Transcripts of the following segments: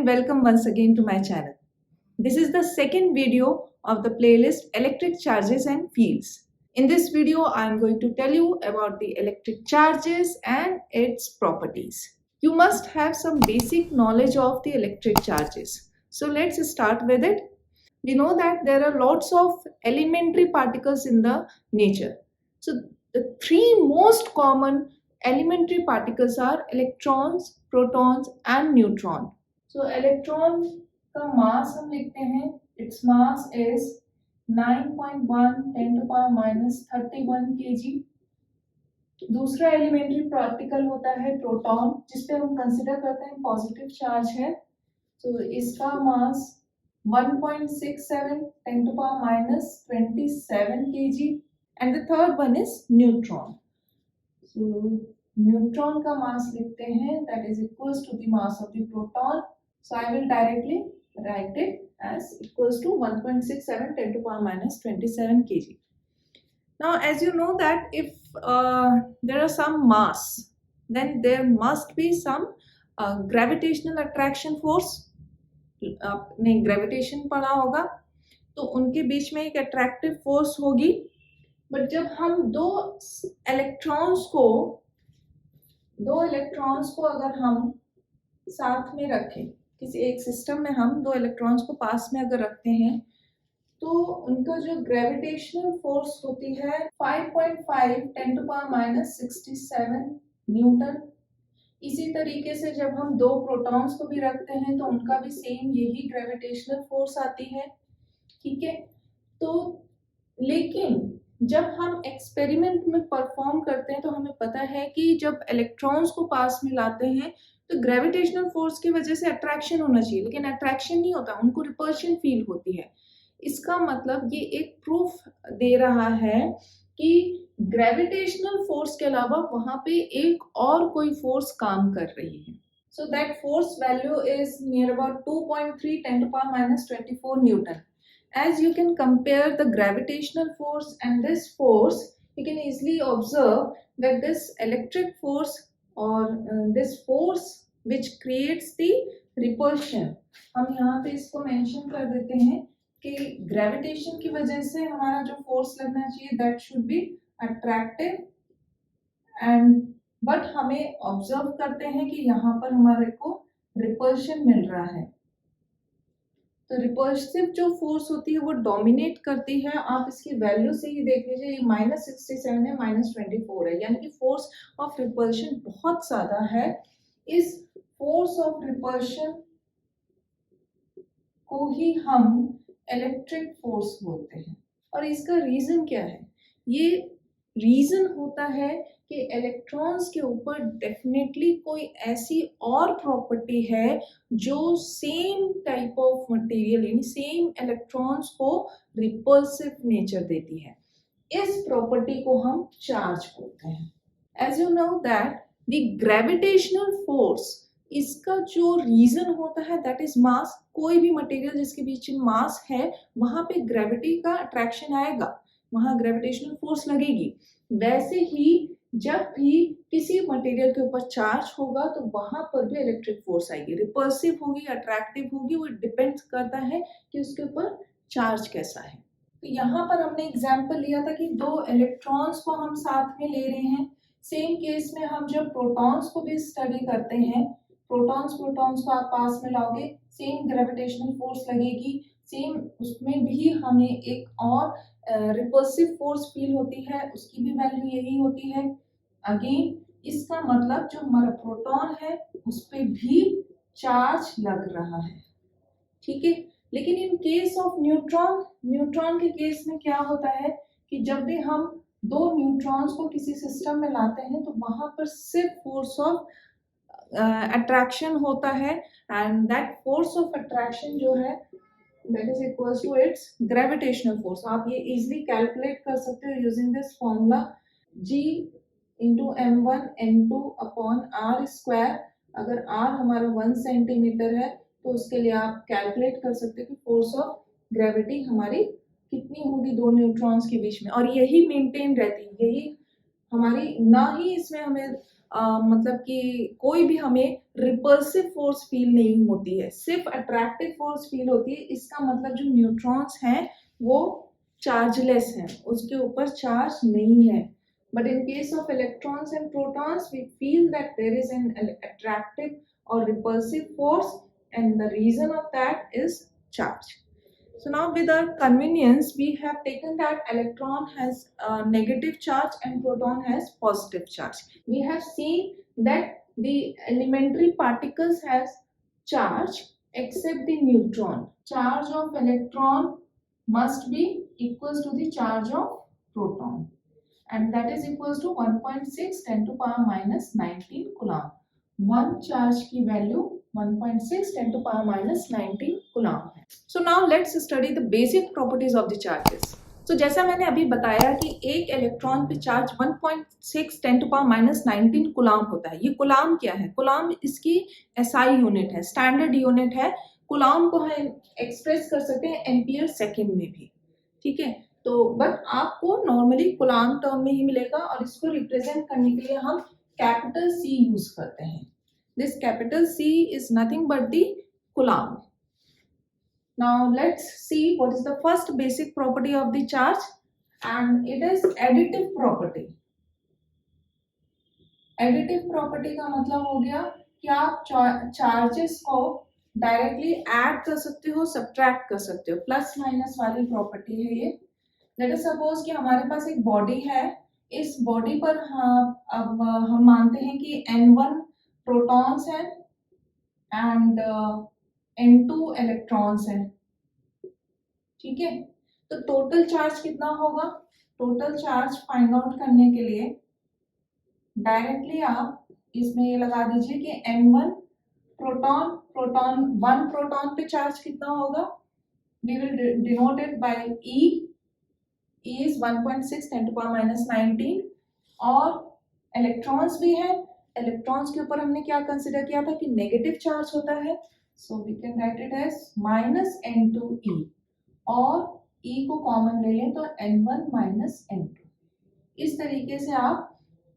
and welcome once again to my channel. This is the second video of the playlist Electric Charges and Fields. In this video, I am going to tell you about the electric charges and its properties. You must have some basic knowledge of the electric charges. So let's start with it. We know that there are lots of elementary particles in the nature. So the three most common elementary particles are electrons, protons and neutron. So electron का mass हम लिखते हैं, its mass is 9.1 10 to power minus 31 kg. दूसरा elementary particle होता है proton, जिसपे हम consider करते हैं पॉजिटिव चार्ज है. तो इसका मास 1.67 10 to power minus 27 kg. And the third one is neutron. So neutron का मास लिखते हैं, that is equals to the mass of the proton. So I will directly write it as equals to 1.67 10 to power minus 27 kg. Now, as you know that if there are some mass, then there must be some gravitational attraction force. आपने gravitation पढ़ा होगा, तो उनके बीच में एक attractive force होगी. But जब हम दो इलेक्ट्रॉन्स को अगर हम साथ में रखें, किसी एक सिस्टम में हम दो इलेक्ट्रॉन्स को पास में अगर रखते हैं, तो उनका जो ग्रेविटेशनल फोर्स होती है 5.5 10 to power minus 67 न्यूटन. इसी तरीके से जब हम दो प्रोटॉन्स को भी रखते हैं तो उनका भी सेम यही ग्रेविटेशनल फोर्स आती है. ठीक है, तो लेकिन जब हम एक्सपेरिमेंट में परफॉर्म करते हैं तो हमें पता है कि जब इलेक्ट्रॉन्स को पास में लाते हैं तो ग्रेविटेशनल फोर्स की वजह से अट्रैक्शन होना चाहिए, लेकिन अट्रैक्शन नहीं होता, उनको रिपल्शन फील होती है. इसका मतलब ये एक प्रूफ दे रहा है कि ग्रेविटेशनल फोर्स के अलावा वहां पे एक और कोई फोर्स काम कर रही है. So that force value is near about 2.3 10 to power minus 24 Newton. As you can compare the gravitational force and this force, you can easily observe that this electric force or this force which creates the repulsion, हम यहाँ पे इसको mention कर देते हैं कि gravitation की वजह से हमारा जो force लगना चाहिए that should be attractive, and but हमें observe करते हैं कि यहाँ पर हमारे को repulsion मिल रहा है. तो रिपल्सिव जो फोर्स होती है वो डोमिनेट करती है. आप इसकी वैल्यू से ही देख लीजिए, ये -67 है, -24 है, यानी कि फोर्स ऑफ रिपल्शन बहुत ज्यादा है. इस फोर्स ऑफ रिपल्शन को ही हम इलेक्ट्रिक फोर्स बोलते हैं. और इसका रीजन क्या है? ये रीजन होता है कि इलेक्ट्रॉन्स के ऊपर डेफिनेटली कोई ऐसी और प्रॉपर्टी है जो सेम टाइप ऑफ मटेरियल यानी सेम इलेक्ट्रॉन्स को रिपल्सिव नेचर देती है. इस प्रॉपर्टी को हम चार्ज बोलते हैं. As you know that the gravitational force, इसका जो रीजन होता है दैट इज मास. कोई भी मटेरियल जिसके बीच में मास है वहां पे ग्रेविटी का अट्रैक्शन आएगा, वहां ग्रेविटेशनल फोर्स लगेगी. वैसे ही जब भी किसी मटेरियल के ऊपर चार्ज होगा तो वहां पर भी इलेक्ट्रिक फोर्स आएगी. रिपल्सिव होगी, अट्रैक्टिव होगी, वो डिपेंड करता है कि उसके ऊपर चार्ज कैसा है. तो यहाँ पर हमने एग्जांपल लिया था कि दो इलेक्ट्रॉन्स को हम साथ में ले रहे हैं. सेम केस में हम जब प्रोटॉन्स को भी स्टडी करते हैं, प्रोटॉन्स को आप पास में लाओगे, सेम ग्रेविटेशनल फोर्स लगेगी, सेम उसमें भी हमें एक और रिपल्सिव फोर्स फील होती है, उसकी भी वैल्यू यही होती है. अगेन इसका मतलब जो हमारा प्रोटॉन है उस पे भी चार्ज लग रहा है. ठीक है, लेकिन इन केस ऑफ न्यूट्रॉन के केस में क्या होता है कि जब भी हम दो न्यूट्रॉन्स को किसी सिस्टम में लाते हैं तो वहां पर सिर्फ फोर्स ऑफ अट्रैक्शन होता है, and that force of attraction जो है that is equals to its gravitational force. आप ये easily calculate कर सकते हो using this formula G into m1 m2 upon r square. अगर r हमारा 1 सेंटीमीटर है तो उसके लिए आप कैलकुलेट कर सकते हो कि फोर्स ऑफ ग्रेविटी हमारी कितनी होगी दो न्यूट्रॉन्स के बीच में, और यही मेंटेन रहती है. यही हमारी, ना ही इसमें हमें मतलब कि कोई भी हमें रिपल्सिव फोर्स फील नहीं होती है, सिर्फ अट्रैक्टिव फोर्स फील होती है। इसका मतलब जो न्यूट्रॉन्स हैं वो चार्जलेस हैं, उसके ऊपर चार्ज नहीं है। But in case of electrons and protons we feel that there is an attractive और repulsive force, and the reason of that is charge. So now with our convenience we have taken that electron has a negative charge and proton has positive charge. We have seen that the elementary particles has charge except the neutron. Charge of electron must be equals to the charge of proton, and that is equals to 1.6 10 to power minus 19 coulomb. One charge की value 1.6 10 to power minus 19 coulomb है। So now let's study the basic properties of the charges. तो जैसा मैंने अभी बताया कि एक electron पे charge 1.6 10 to power minus 19 coulomb होता है। ये कूलम क्या है? कूलम इसकी एसआई यूनिट है, स्टैंडर्ड यूनिट है। कूलम को हम एक्सप्रेस कर सकते हैं एम्पियर सेकेंड में भी, ठीक है। तो बट आपको नॉर्मली कूलम टर्म में ही मिलेगा, और इसको रिप्रेजेंट करने के लिए हम कैपिटल C यूज करते हैं। This capital C is nothing but the coulomb. Now let's see what is the first basic property of the charge, and it is additive property. Additive property का मतलब हो गया कि आप चार्जेस को directly add कर सकते हो, सब्ट्रैक्ट कर सकते हो। प्लस माइनस वाली प्रॉपर्टी है ये। लेट अस सपोज कि हमारे पास एक बॉडी है, इस बॉडी पर अब हम मानते हैं कि N1 प्रोटॉन्स हैं एंड N2 इलेक्ट्रॉन्स हैं, ठीक है। तो टोटल चार्ज कितना होगा? टोटल चार्ज फाइंड आउट करने के लिए डायरेक्टली आप इसमें ये लगा दीजिए कि N1 प्रोटॉन 1 प्रोटॉन पे चार्ज कितना होगा? We will denote it by E is 1.6 10 to power minus 19, और इलेक्ट्रॉन्स भी है। इलेक्ट्रॉन्स के ऊपर हमने क्या कंसिडर किया था कि नेगेटिव चार्ज होता है, so we can write it as minus N2E, और E को कॉमन ले लें तो N1 माइनस N2। इस तरीके से आप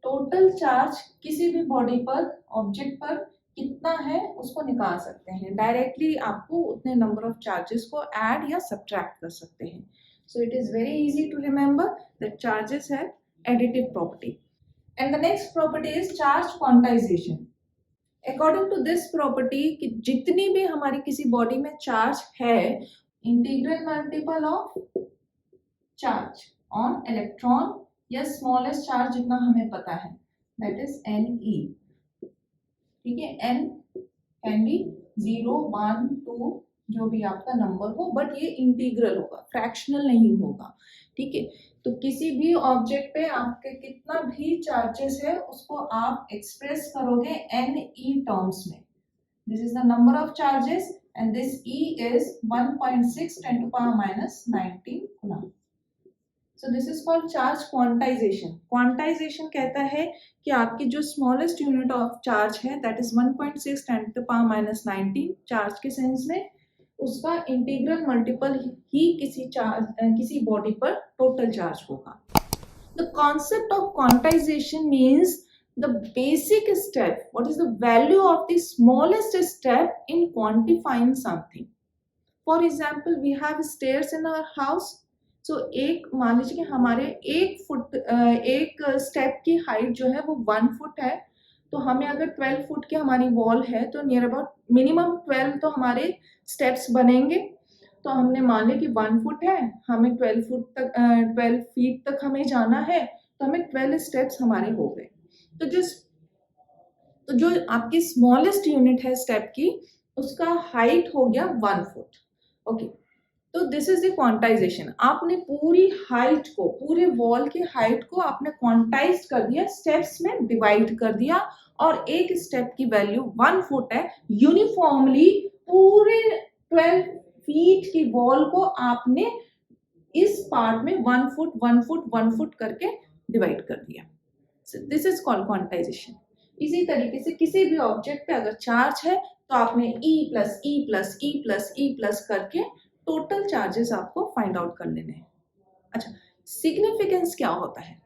टोटल चार्ज किसी भी बॉडी पर, ऑब्जेक्ट पर कितना है उसको निकाल सकते हैं। डायरेक्टली आपको उतने नंबर ऑफ चार्जेस को ऐड या सब्ट्रैक्ट कर सकते हैं। So it is very easy to remember that charges have additive property. And the next property is charge quantization. According to this property, कि जितनी भी हमारी किसी बॉडी में चार्ज है, integral multiple of charge on electron या smallest charge जितना हमें पता है, that is Ne, ठीक है। N कैन बी 0 1 2 जो भी आपका नंबर हो, बट ये इंटीग्रल होगा, फ्रैक्शनल नहीं होगा, ठीक है। तो किसी भी ऑब्जेक्ट पे आपके कितना भी चार्जेस है उसको आप एक्सप्रेस करोगे Ne टर्म्स में। This is the number of charges and this E is 1.6 10 to power minus 19 coulomb. So this is called charge quantization. Quantization कहता है कि आपकी जो स्मॉलेस्ट यूनिट ऑफ चार्ज है that is 1.6 10 to power minus 19 charge के sense में, उसका integral multiple ही किसी बॉडी पर टोटल चार्ज होगा। The concept of quantization means the basic step, what is the value of the smallest step in quantifying something. For example we have stairs in our house. So एक मान लीजिए कि हमारे एक step की height जो है वो 1 फुट है, तो हमें अगर 12 फुट की हमारी वॉल है तो नियर अबाउट मिनिमम 12 तो हमारे स्टेप्स बनेंगे। तो हमने मान लिया कि 1 फुट है, हमें 12 फीट तक हमें जाना है, तो हमें 12 स्टेप्स हमारे हो गए। तो जो आपकी स्मॉलेस्ट यूनिट है स्टेप की, उसका हाइट हो गया 1 फुट। ओके, तो दिस इज द क्वांटाइजेशन। आपने पूरी हाइट को, पूरे वॉल की हाइट को आपने क्वांटाइज कर दिया, स्टेप्स में डिवाइड कर दिया, और एक स्टेप की वैल्यू 1 फुट है। यूनिफॉर्मली पूरे 12 फीट की वॉल को आपने इस पार्ट में 1 फुट 1 फुट 1 फुट करके डिवाइड कर दिया। This is called quantization. इसी तरीके से किसी भी ऑब्जेक्ट पे अगर चार्ज है तो आपने E plus E plus E plus E plus करके टोटल चार्जेस आपको फाइंड आउट कर लेने हैं। अच्छा, सिग्निफिकेंस क्या होता है?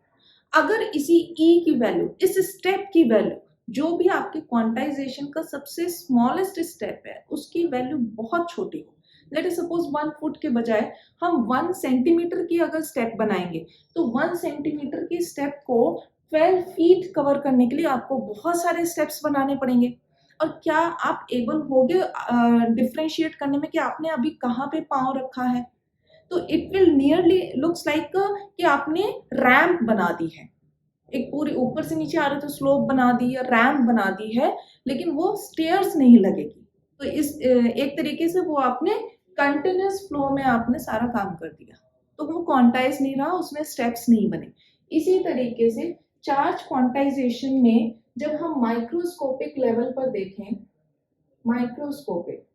अगर इसी E की वैल्यू, इस स्टेप की वैल्यू जो भी आपके क्वांटाइजेशन का सबसे स्मॉलेस्ट स्टेप है उसकी वैल्यू बहुत छोटी हो, लेट अस सपोज 1 फुट के बजाय हम 1 सेंटीमीटर की अगर स्टेप बनाएंगे तो 1 सेंटीमीटर की स्टेप को 12 फीट कवर करने के लिए आपको बहुत सारे स्टेप्स बनाने पड़ेंगे। और क्या आप एबल होगे डिफ्रेंशिएट करने में कि आपने अभी कहाँ पे पाँव रखा है? तो it will nearly looks like कि आपने रैंप बना दी है, एक पूरी ऊपर से नीचे आ रहे तो स्लोप बना दी या रैंप बना दी है, लेकिन वो स्टेयर्स नहीं लगेगी। तो इस एक तरीके से वो आपने कंटिन्यूस फ्लो में आपने सारा काम कर दिया, तो वो क्वांटाइज नहीं रहा, उसमें स्टेप्स नहीं बने। इसी तरीके से चार्ज क्वांटाइजेशन में जब हम माइक्रोस्कोपिक लेवल पर देखें, माइक्रोस्कोपिक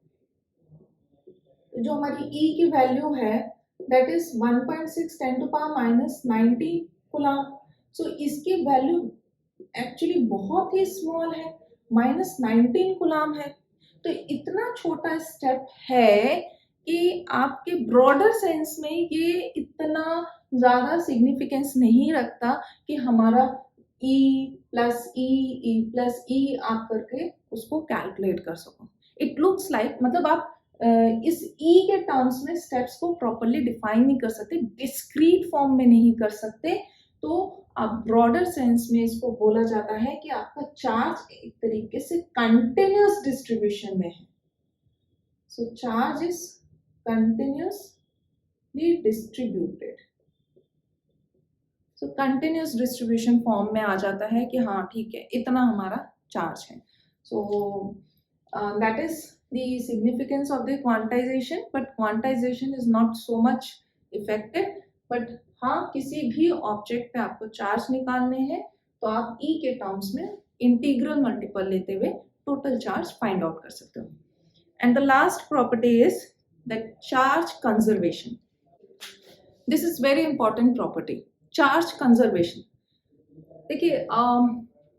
जो हमारी E की वैल्यू है that is 1.6 10 to power minus 90 coulomb. So इसकी वैल्यू एक्चुअली बहुत ही स्मॉल है, -19 कूलम है। तो इतना छोटा स्टेप है कि आपके ब्रॉडर सेंस में ये इतना ज़्यादा सिग्निफिकेंस नहीं रखता कि हमारा E प्लस E आप करके उसको कैलकुलेट कर सको। इट लुक्स लाइक, मतलब आप इस E के टर्म्स में स्टेप्स को प्रॉपरली डिफाइन नहीं कर सकते, डिस्क्रीट फॉर्म में नहीं कर सकते। तो आप ब्रॉडर सेंस में इसको बोला जाता है कि आपका चार्ज एक तरीके से कंटिन्यूअस डिस्ट्रीब्यूशन में है। So charge is continuously distributed. So continuous distribution form में आ जाता है कि हाँ ठीक है, इतना हमारा चार्ज है। So that is the significance of the quantization, but quantization is not so much effective। but हाँ, किसी भी ऑब्जेक्ट पे आपको चार्ज निकालने हैं तो आप E के टर्म्स में इंटीग्रल मल्टीपल लेते हुए टोटल चार्ज फाइंड आउट कर सकते हो। And the last property is that charge conservation. This is very important property, charge conservation. देखिए,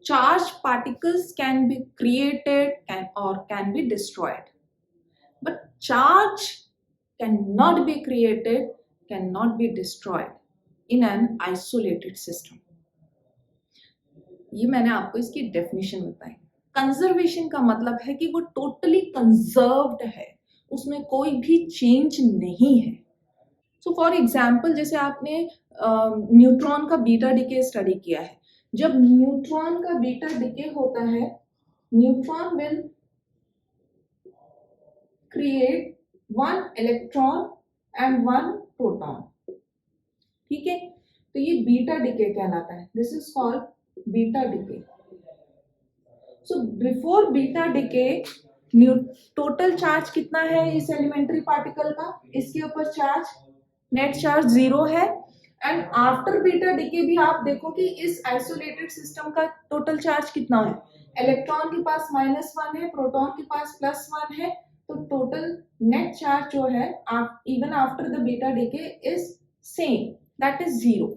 charged particles can be created or can be destroyed, but charge cannot be created, cannot be destroyed in an isolated system। ये मैंने आपको इसकी definition बताई। Conservation का मतलब है कि वो टोटली कंजर्व्ड है, उसमें कोई भी चेंज नहीं है। सो फॉर एग्जाम्पल, जैसे आपने न्यूट्रॉन का बीटा डिके स्टडी किया है। जब न्यूट्रॉन का बीटा डिके होता है, neutron will create 1 electron and 1 proton. ठीक है, तो ये बीटा डिके कहलाता है। This is called beta decay. So before beta decay total charge कितना है इस एलिमेंट्री पार्टिकल का? इसके ऊपर चार्ज, नेट चार्ज 0 है। एंड आफ्टर बीटा डिके भी आप देखो कि इस आइसोलेटेड सिस्टम का टोटल चार्ज कितना है। इलेक्ट्रॉन के पास -1 है, प्रोटॉन के पास +1 है, तो टोटल नेट चार्ज जो है even after the beta decay is same, that is 0।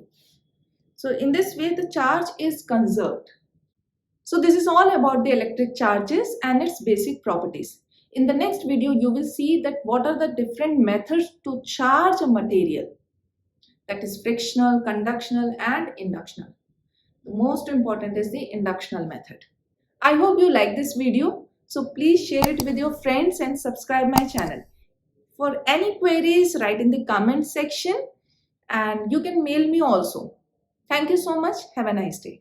So in this way the charge is conserved. So this is all about the electric charges and its basic properties. In the next video, you will see that what are the different methods to charge a material, that is frictional, conductional and inductional. The most important is the inductional method. I hope you like this video. So please share it with your friends and subscribe my channel. For any queries, write in the comment section and you can mail me also. Thank you so much. Have a nice day.